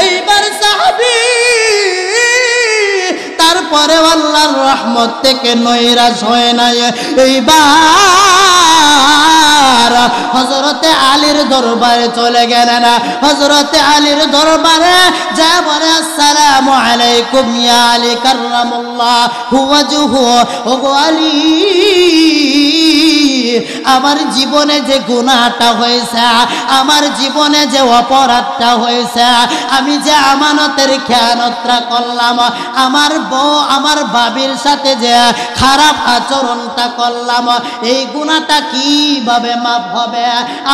এইবার সাহাবী তারপরে আল্লাহর রহমত থেকে নৈরাশ হয়ে নাই। এইবার হযরতে আলীর দরবারে চলে গেলেন। হযরতে আলীর দরবারে যা বলে, আসসালামু আলাইকুম ইয়া আলী কাররামাল্লাহু ওয়াজহু। ওগো আলী, আমার জীবনে যে গুনাহটা হয়েছে, আমার জীবনে যে অপরাধটা হয়েছে, আমি যে আমানতের খেয়ানতটা করলাম, আমার বউ আমার বাবির সাথে যে খারাপ আচরণটা করলাম, এই গুনাহটা কিভাবে মাফ হবে?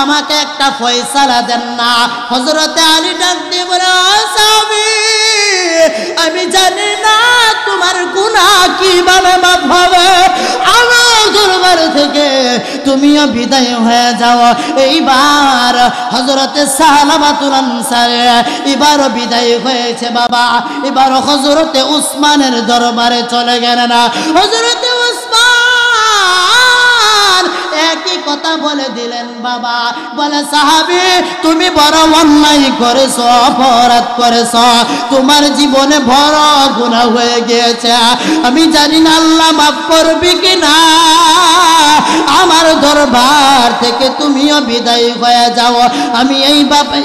আমাকে একটা ফয়সালা দেন না। হযরতে আলী ডাক দিয়ে বলে, সাহাবী, আমি জানি না তোমার গুনাহ কিভাবে মাফ হবে, আমার দরবার থেকে তুমিও বিদায় হয়ে যাও। এইবার হযরতে সাহাবাতুল আনসার এবারও বিদায় হয়েছে বাবা। এবার হযরতে উসমানের দরবারে চলে গেলেন। হযরতে উসমান একই কথা বলে দিলেন বাবা। বলে সাহাবী তুমি বড় অন্যায় করেছো, অপরাধ করেছো, তোমার জীবনে বড় গুনাহ হয়ে গিয়েছে, আমি জানি না আল্লাহ মাফ করবে কিনা, আমার দরবার থেকে তুমিও বিদায় হয়ে যাও, আমি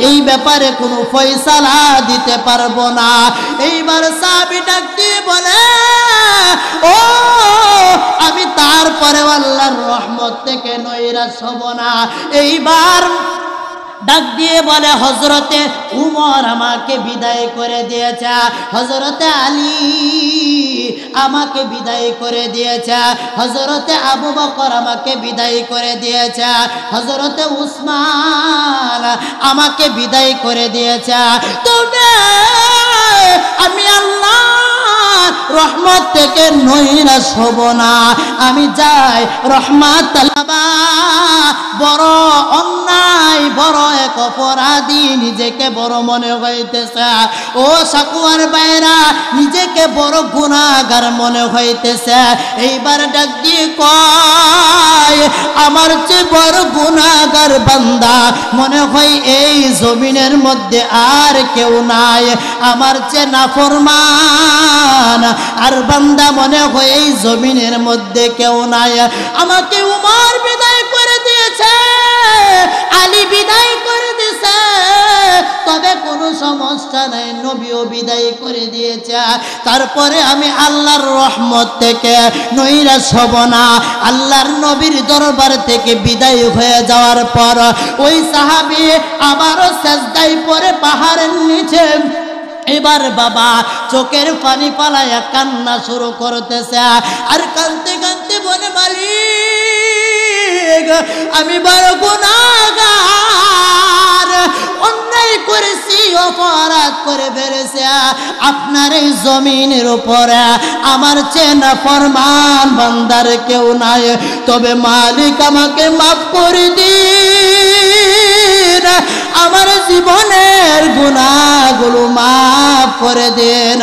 এই ব্যাপারে কোনো ফয়সালা দিতে পারবো না। এইবার সাহাবী ডাক দিয়ে বলে ও আমি তারপরে আল্লাহর রহমত থেকে নৈরাশ হব না। এইবার ডাক দিয়ে বলে হযরতে উমর আমাকে বিদায় করে দিয়েছে, হযরতে আলী আমাকে বিদায় করে দিয়েছে, হযরতে আবু বকর আমাকে বিদায় করে দিয়েছে, হযরতে উসমান আমাকে বিদায় করে দিয়েছে। তবে আমি আল্লাহ রহমত থেকে নৈরাশ হব না, আমি যাই রহমত বড় অন্যায়, বড় এক অপরাধী, নিজেকে বড় মনে হইতেছে। ও সাকুয়ার বাইরা, নিজেকে বড় গুনাহগার মনে হইতেছে। এইবার ডাক দিয়ে কয় আমার চেয়ে বড় গুনাহগার বান্দা মনে হয় এই জমিনের মধ্যে আর কেউ নাই, আমার চেয়ে নাফরমান আর বান্দা মনে হয় এই জমিনের মধ্যে কেউ নাই। আমাকে উমর বিদায় করে দিয়েছে, আলী বিদায় করে দিয়েছে, তবে কোনো সমস্যা নাই, নবীও বিদায় করে দিয়েছে। তারপরে আমি আল্লাহর রহমত থেকে নৈরাশ হব না। আল্লাহর নবীর দরবার থেকে বিদায় হয়ে যাওয়ার পর ওই সাহাবী আবারও সিজদায় পড়ে পাহাড়ের নিচে এবার বাবা চোখের পানি পালায়া কান্না শুরু করতেছে, আর কাঁদতে কাঁদতে বলে মালিক আমি বড় গুনাহগার, অন্যায় করেছি, অপরাধ করে ফেলেছি, আপনার এই জমিনের উপরে আমার চেয়ে নাফরমান বান্দার কেউ নাই, তবে মালিক আমাকে মাফ করে দিন, আমার জীবনের গুনাহগুলো মাফ করে দেন।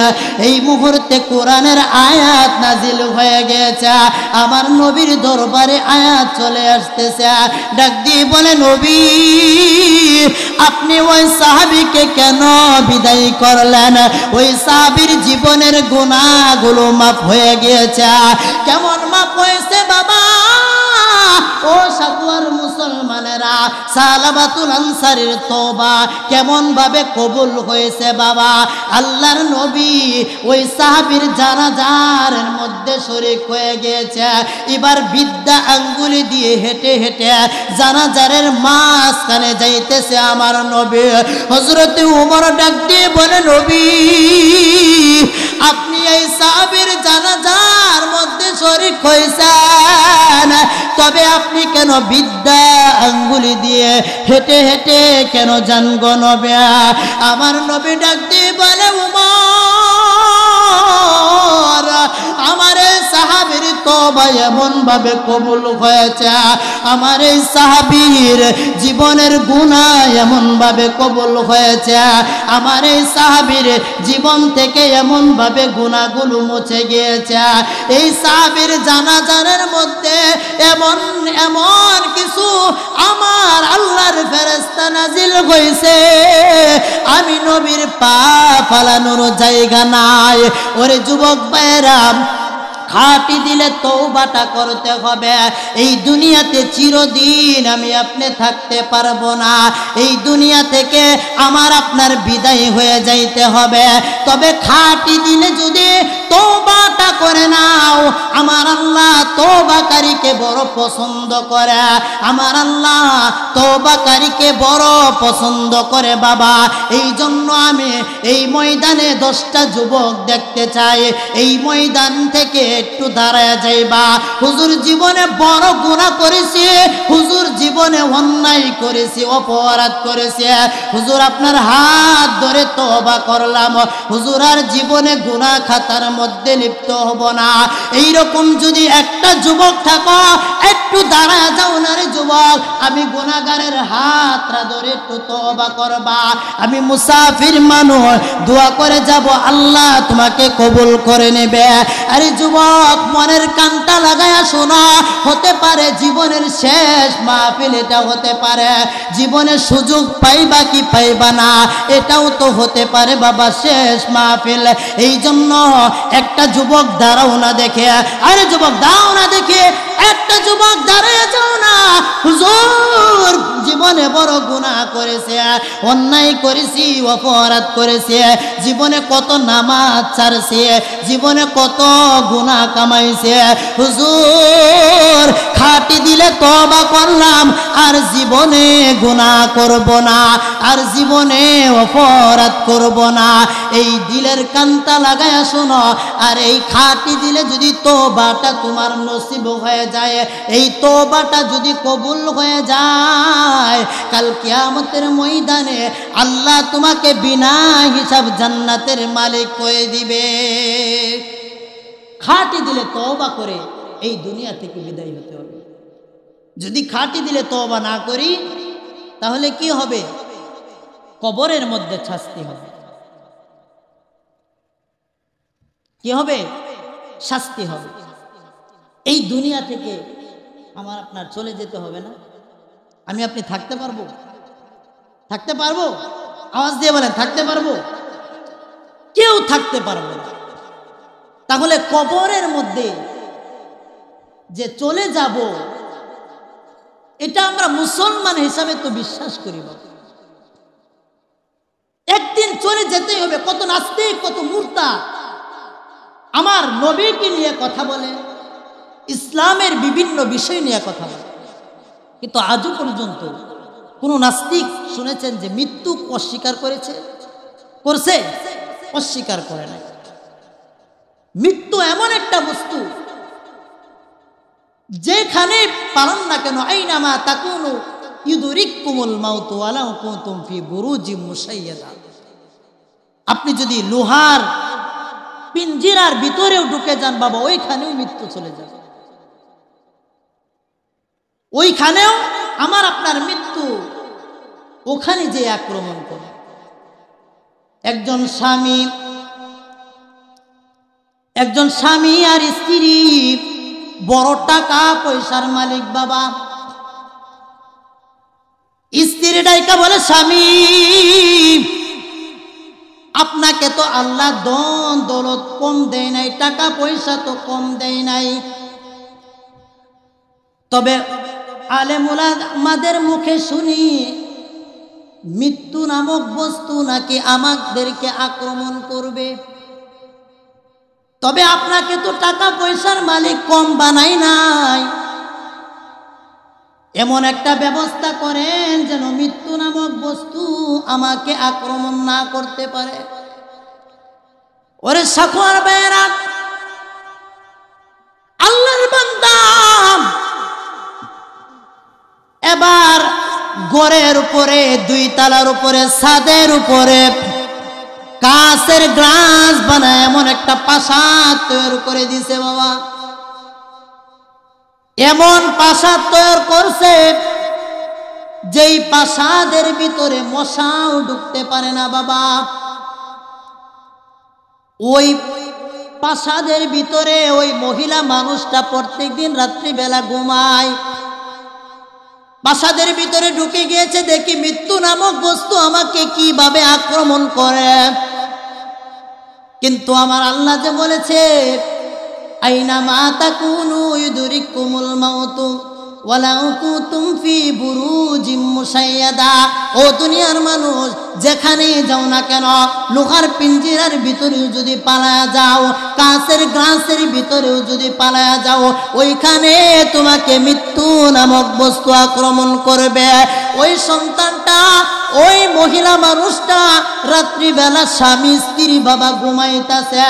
এই মুহূর্তে কোরআনের আয়াত নাজিল হয়ে গেছে, আমার নবীর দরবারে আয়াত চলে আসতেছে। ডাক দিয়ে বলে নবী আপনি ওই সাহাবীকে কেন বিদায় করলেন? ওই সাহাবীর জীবনের গুনাহগুলো মাফ হয়ে গিয়েছে। কেমন মাফ হয়েছে বাবা? ও সাকুয়ার মুসলমানেরা, সালাবাতুল আনসারীর তওবা কেমন ভাবে কবুল হয়েছে বাবা। আল্লাহর নবী ওই সাহাবীর জানাজার মধ্যে শরীক হয়ে গিয়েছে। এবার বিদ্যা আঙ্গুলি দিয়ে হেঁটে হেঁটে জানাজারের মাঝখানে যাইতেছে আমার নবী। হযরতে উমর ডাক দিয়ে বলে নবী আপনি এই সাহাবীর জানাজার মধ্যে শরীক হয়েছেন, তবে আপনি কেন বিদ্যা আঙ্গুলি দিয়ে হেঁটে হেঁটে কেন যান গো নবী? আমার নবী ডাক দিয়ে বলে উমর আমার এই সাহাবীর তওবা এমন ভাবে কবুল হয়েছে, আমার এই সাহাবীর জীবনের গুনাহ এমন ভাবে কবুল হয়েছে, আমার এই সাহাবীর জীবন থেকে এমন ভাবে গুনাহগুলো মুছে গিয়েছে। এই সাহাবীর জানাজারের মধ্যে এমন এমন কিছু আমার আল্লাহর ফেরেশতা নাজিল হয়েছে, আমি নবীর পা ফালানোর জায়গা নাই। ওরে যুবক ভাইরা, খাঁটি দিলে তওবাটা করতে হবে। এই দুনিয়াতে চিরদিন আমি আপনি থাকতে পারবো না, এই দুনিয়া থেকে আমার আপনার বিদায় হয়ে যাইতে হবে। তবে খাঁটি দিলে যদি তওবাটা করে নাও, আমার আল্লাহ তওবাকারীকে বড় পছন্দ করে, আমার আল্লাহ তওবাকারীকে বড় পছন্দ করে বাবা। এই জন্য আমি এই ময়দানে 10টা যুবক দেখতে চাই, এই ময়দান থেকে একটু দাঁড়ায় যাইবা। হুজুর জীবনে বড় গুনাহ করেছি, হুজুর জীবনে অন্যায় করেছি, অপরাধ করেছি, হুজুর আপনার হাত ধরে তওবা করলাম, হুজুর আর জীবনে গুনাহ খাতার মধ্যে লিপ্ত হব না। এইরকম যদি একটা একটা যুবক থাকো, একটু দাঁড়া যাও না রে যুবক, আমি গুনাহগারের হাতটা ধরে একটু তওবা করবা, আমি মুসাফির মানুষ, দোয়া করে যাব, আল্লাহ তোমাকে কবুল করে নেবে। আরে যুবক, মনের কানটা লাগায়া শোনো, হতে পারে জীবনের শেষ মাহফিল, এটা হতে পারে জীবনের সুযোগ পাইবা কি পাইবা না, এটাও তো হতে পারে বাবা শেষ মাহফিল। এই জন্য একটা যুবক দাঁড়াও না দেখে, আরে যুবক দাও না দেখে, একটা যুবক দাঁড়িয়ে যাও না, হুজুর জীবনে বড় গুনাহ করেছে, অন্যায় করেছি, অপরাধ করেছে, জীবনে কত নামাজ ছাড়ছে, জীবনে কত গুনাহ কামাইছে, হুজুর খাঁটি দিলে তওবা করলাম, আর জীবনে গুনাহ করব না, আর জীবনে অপরাধ করব না। এই দিলের কান্তা লাগায়া শোনো, আর এই খাঁটি দিলে যদি তওবাটা তোমার নসিব হয়ে যায়, এই তওবাটা যদি কবুল হয়ে যায়, কাল কিয়ামতের ময়দানে আল্লাহ তোমাকে বিনা হিসাব জান্নাতের মালিক করে দিবে। খাঁটি দিলে তওবা করে এই দুনিয়া থেকে বিদায় হতে হবে। যদি খাঁটি দিলে তওবা না করি, তাহলে কি হবে? কবরের মধ্যে শাস্তি হবে। কি হবে? শাস্তি হবে। এই দুনিয়া থেকে আমার আপনার চলে যেতে হবে না? আমি আপনি থাকতে পারবো? থাকতে পারবো? আওয়াজ দিয়ে বলেন, থাকতে পারবো? কেউ থাকতে পারবে না। তাহলে কবরের মধ্যে যে চলে যাব, এটা আমরা মুসলমান হিসাবে তো বিশ্বাস করি, একদিন চলে যেতেই হবে। কত নাস্তিক, কত মুরতাদ আমার নবীকে নিয়ে কথা বলে, ইসলামের বিভিন্ন বিষয় নিয়ে কথা বলে, কিন্তু আজও পর্যন্ত কোন নাস্তিক শুনেছেন যে মৃত্যু অস্বীকার করেছে? করছে? অস্বীকার করে নাই। মৃত্যু এমন একটা বস্তু, যেখানে পালন না কেন, আইনামা তাকুনু ইউদরিকুমুল মাউতু ওয়ালাউ কুনতুম ফি বুরুজিম মুশাইয়াদা। আপনি যদি লোহার পিঞ্জিরার ভিতরেও ঢুকে যান বাবা, ওইখানেও মৃত্যু চলে যাবে, ওইখানেও আমার আপনার মৃত্যু ওখানে যে আক্রমণ করে। একজন স্বামী আর স্ত্রী বড় টাকা পয়সার মালিক বাবা। স্ত্রী ডাইকা বলে, স্বামী আপনাকে তো আল্লাহ ধন দৌলত কম দেয় নাই, টাকা পয়সা তো কম দেয় নাই, তবে আলেম উলামাদের মুখে শুনি মৃত্যু নামক বস্তু নাকি আমাদেরকে আক্রমণ করবে, তবে আপনাকে তো টাকা পয়সার মালিক কম বানাই নাই, এমন একটা ব্যবস্থা করেন যেন মৃত্যু নামক বস্তু আমাকে আক্রমণ না করতে পারে। ওরে সাফওয়ার ভাইয়েরা, আল্লাহর বান্দা এবার ঘরের উপরে, 2 তলার উপরে, ছাদের উপরে কাঁচের গ্লাস বানায় এমন একটা প্রাসাদ তৈরি করে দিছে বাবা। এমন প্রাসাদ তৈরি করছে যেই প্রাসাদের ভিতরে মশাও ঢুকতে পারে না বাবা। ওই প্রাসাদের ভিতরে ওই মহিলা মানুষটা প্রত্যেকদিন রাত্রিবেলা ঘুমায়। প্রাসাদের ভিতরে ঢুকে গিয়েছে, দেখি মৃত্যু নামক বস্তু আমাকে কিভাবে আক্রমণ করে। কিন্তু আমার আল্লাহ যে বলেছে, আইনামা তাকুনু ইউদরিকুমুল মাউতু ওয়ালাউ কুনতুম ফি বুরুজিম মুশাইয়াদা। ও দুনিয়ার মানুষ, যেখানেই যাও না কেন, লোহার পিঞ্জিরার ভিতরেও যদি পালায়া যাও, কাঁচের গ্লাসের ভিতরেও যদি পালায়া যাও, ওইখানে তোমাকে মৃত্যু নামক বস্তু আক্রমণ করবে। ওই সন্তানটা, ওই মহিলা মানুষটা রাত্রিবেলা স্বামী স্ত্রী বাবা ঘুমাইতেছে,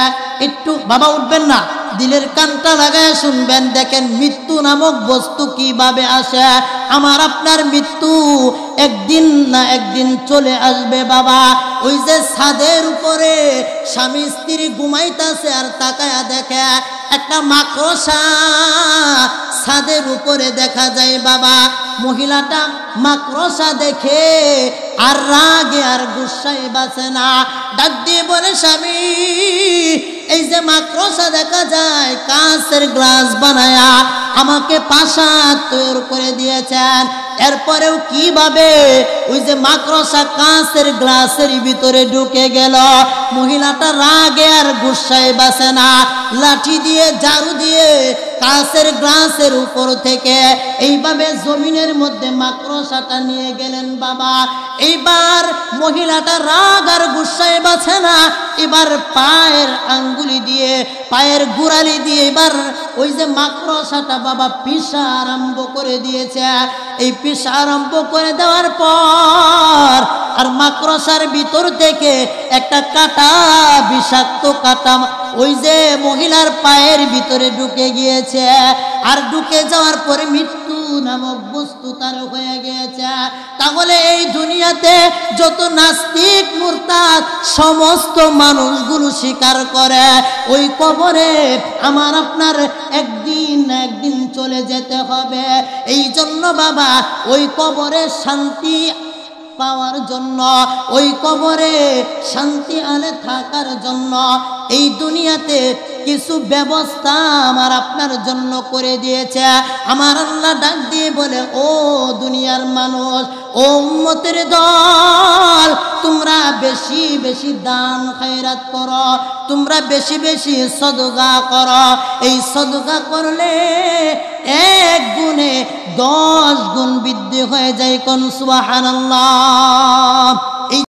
একটু বাবা উঠবেন না, দিলের কানটা লাগায় শুনবেন, দেখেন মৃত্যু নামক বস্তু কিভাবে আসে। আমার আপনার মৃত্যু একদিন না একদিন চলে আসবে বাবা। ওই যে ছাদের উপরে স্বামী স্ত্রী ঘুমাইতেছে আর তাকায়া দেখে একটা মাকড়সা ছাদের উপরে দেখা যায় বাবা। মহিলাটা মাকড়সা দেখে আর রাগে আর গুসায় বাঁচে না, ডাক দিয়ে বলে স্বামী এই যে মাকড়সা দেখা যায় কাঁচের গ্লাস বানায়া আমাকে পাশা তৈরি করে দিয়েছেন, এরপরেও কিভাবে ওই যে মাকড়সা কাঁচের গ্লাসের ভিতরে ঢুকে গেল? মহিলাটা রাগে আর গুসায় বাঁচে না, লাঠি দিয়ে ঝাড়ু দিয়ে কাঁচের গ্লাসের উপর থেকে এইভাবে জমিনের মধ্যে মাকড়সাটা নিয়ে গেলেন বাবা। এইবার মহিলাটা রাগ আর গুসায় বাঁচে না, এবার পায়ের আঙ্গুলি দিয়ে পায়ের গোড়ালি দিয়ে এবার ওই যে মাকড়সাটা বাবা পিষা আরম্ভ করে দিয়েছে। এই পিষা আরম্ভ করে দেওয়ার পর আর মাকড়সার ভিতর থেকে একটা কাঁটা, বিষাক্ত কাঁটা ওই যে মহিলার পায়ের ভিতরে ঢুকে গিয়েছে। আর ঢুকে যাওয়ার পরে মৃত্যু নামক বস্তু তার হয়ে গিয়েছে। তাহলে এই দুনিয়াতে যত নাস্তিক মুরতাদ সমস্ত মানুষগুলো স্বীকার করে ওই কবরে আমার আপনার একদিন না একদিন চলে যেতে হবে। এই জন্য বাবা ওই কবরে শান্তি পাওয়ার জন্য, ওই কবরে শান্তি আলে থাকার জন্য এই দুনিয়াতে কিছু ব্যবস্থা আমার আপনার জন্য করে দিয়েছে। আমার আল্লাহ ডাক দিয়ে বলে, ও দুনিয়ার মানুষ, ও উম্মতের দল, তোমরা বেশি বেশি দান খায়রাত করো, তোমরা বেশি বেশি সদকা করো। এই সদকা করলে 1 গুণে 10 গুণ বৃদ্ধি হয়ে যায়। কোন সুবহানাল্লাহ।